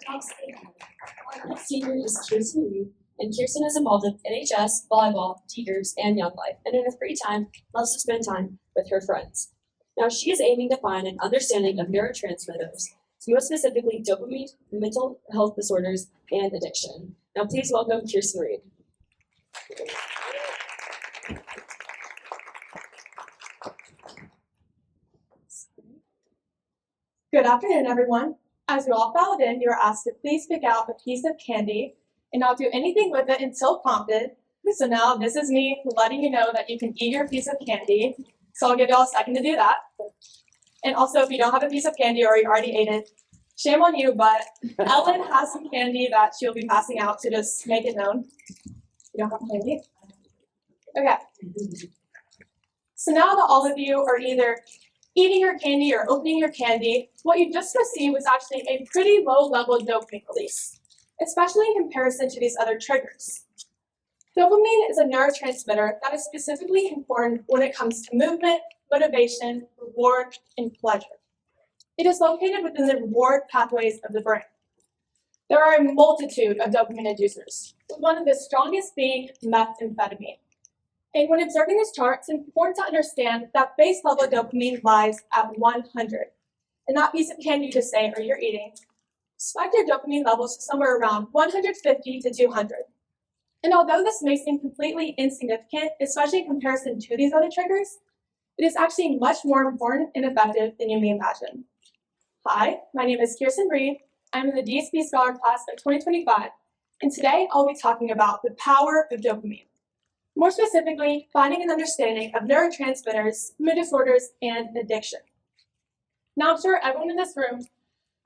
Our next senior is Kiersten Reed, and Kiersten is involved in NHS, volleyball, Tigers, and Young Life, and in her free time loves to spend time with her friends. Now she is aiming to find an understanding of neurotransmitters, more specifically dopamine, mental health disorders, and addiction. Now please welcome Kiersten Reed. Good afternoon, everyone. As you all followed in, you were asked to please pick out a piece of candy and not do anything with it until prompted. So now this is me letting you know that you can eat your piece of candy. So I'll give you all a second to do that. And also, if you don't have a piece of candy or you already ate it, shame on you, but Ellen has some candy that she'll be passing out to just make it known. You don't have candy? Okay. So now that all of you are either eating your candy or opening your candy, what you just received was actually a pretty low level dopamine release, especially in comparison to these other triggers. Dopamine is a neurotransmitter that is specifically important when it comes to movement, motivation, reward, and pleasure. It is located within the reward pathways of the brain. There are a multitude of dopamine inducers, with one of the strongest being methamphetamine. And when observing this chart, it's important to understand that base level dopamine lies at 100. And that piece of candy you just say, or you're eating, spiked your dopamine levels to somewhere around 150 to 200. And although this may seem completely insignificant, especially in comparison to these other triggers, it is actually much more important and effective than you may imagine. Hi, my name is Kiersten Reed. I'm in the DSP Scholar class of 2025, and today I'll be talking about the power of dopamine. More specifically, finding an understanding of neurotransmitters, mood disorders, and addiction. Now, I'm sure everyone in this room,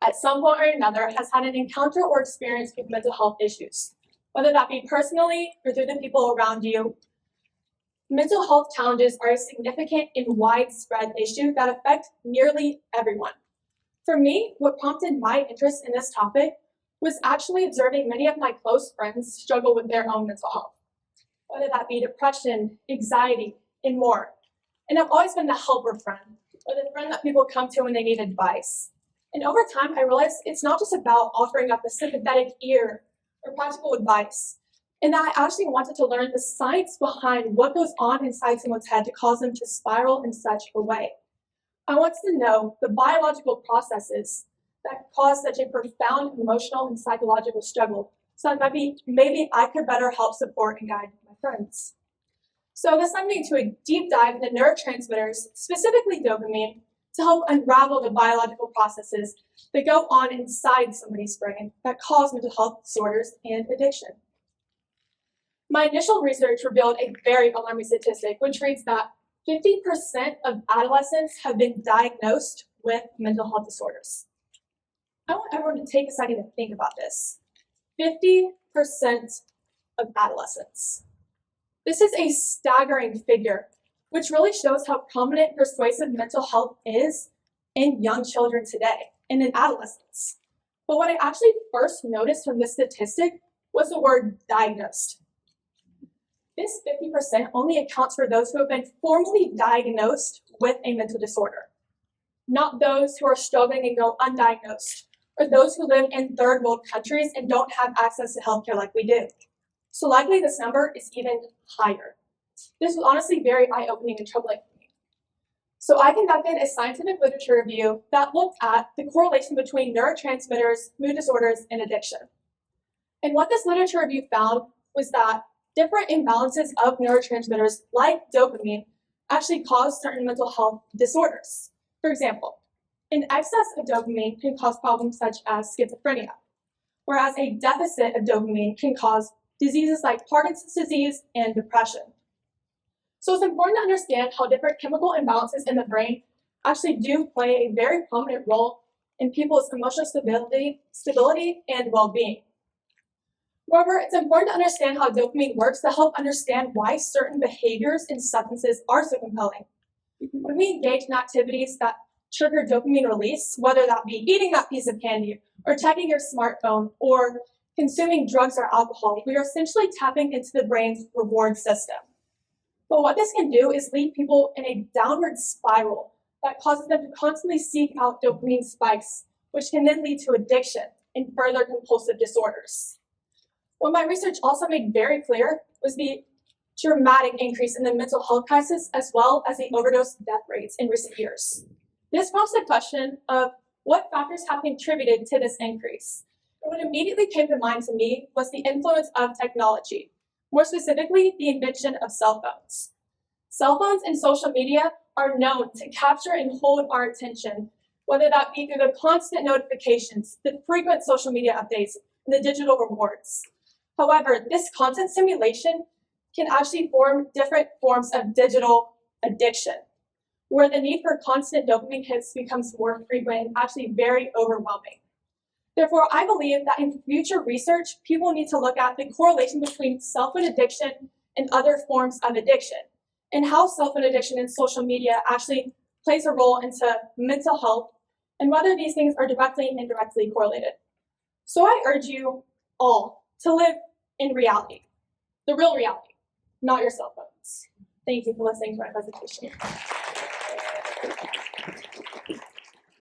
at some point or another, has had an encounter or experience with mental health issues, whether that be personally or through the people around you. Mental health challenges are a significant and widespread issue that affect nearly everyone. For me, what prompted my interest in this topic was actually observing many of my close friends struggle with their own mental health, whether that be depression, anxiety, and more. And I've always been the helper friend, or the friend that people come to when they need advice. And over time, I realized it's not just about offering up a sympathetic ear or practical advice, and that I actually wanted to learn the science behind what goes on inside someone's head to cause them to spiral in such a way. I wanted to know the biological processes that cause such a profound emotional and psychological struggle, so that maybe I could better help support and guide my friends. So this led me to a deep dive into neurotransmitters, specifically dopamine, to help unravel the biological processes that go on inside somebody's brain that cause mental health disorders and addiction. My initial research revealed a very alarming statistic, which reads that 50% of adolescents have been diagnosed with mental health disorders. I want everyone to take a second to think about this. 50% of adolescents. This is a staggering figure, which really shows how prominent and persuasive mental health is in young children today and in adolescents. But what I actually first noticed from this statistic was the word diagnosed. This 50% only accounts for those who have been formally diagnosed with a mental disorder, not those who are struggling and go undiagnosed, or those who live in third world countries and don't have access to healthcare like we do. So likely this number is even higher. This was honestly very eye-opening and troubling for me. So I conducted a scientific literature review that looked at the correlation between neurotransmitters, mood disorders, and addiction. And what this literature review found was that different imbalances of neurotransmitters like dopamine actually cause certain mental health disorders. For example, an excess of dopamine can cause problems such as schizophrenia, whereas a deficit of dopamine can cause diseases like Parkinson's disease and depression. So it's important to understand how different chemical imbalances in the brain actually do play a very prominent role in people's emotional stability and well-being. Moreover, it's important to understand how dopamine works to help understand why certain behaviors and substances are so compelling. When we engage in activities that trigger dopamine release, whether that be eating that piece of candy or checking your smartphone or consuming drugs or alcohol, we are essentially tapping into the brain's reward system. But what this can do is lead people in a downward spiral that causes them to constantly seek out dopamine spikes, which can then lead to addiction in further compulsive disorders. What my research also made very clear was the dramatic increase in the mental health crisis as well as the overdose death rates in recent years. This prompts the question of what factors have contributed to this increase. And what immediately came to mind to me was the influence of technology, more specifically the invention of cell phones. Cell phones and social media are known to capture and hold our attention, whether that be through the constant notifications, the frequent social media updates, and the digital rewards. However, this content stimulation can actually form different forms of digital addiction, where the need for constant dopamine hits becomes more frequent and actually very overwhelming. Therefore, I believe that in future research, people need to look at the correlation between cell phone addiction and other forms of addiction, and how cell phone addiction and social media actually plays a role into mental health, and whether these things are directly and indirectly correlated. So I urge you all to live in reality, the real reality, not your cell phones. Thank you for listening to my presentation.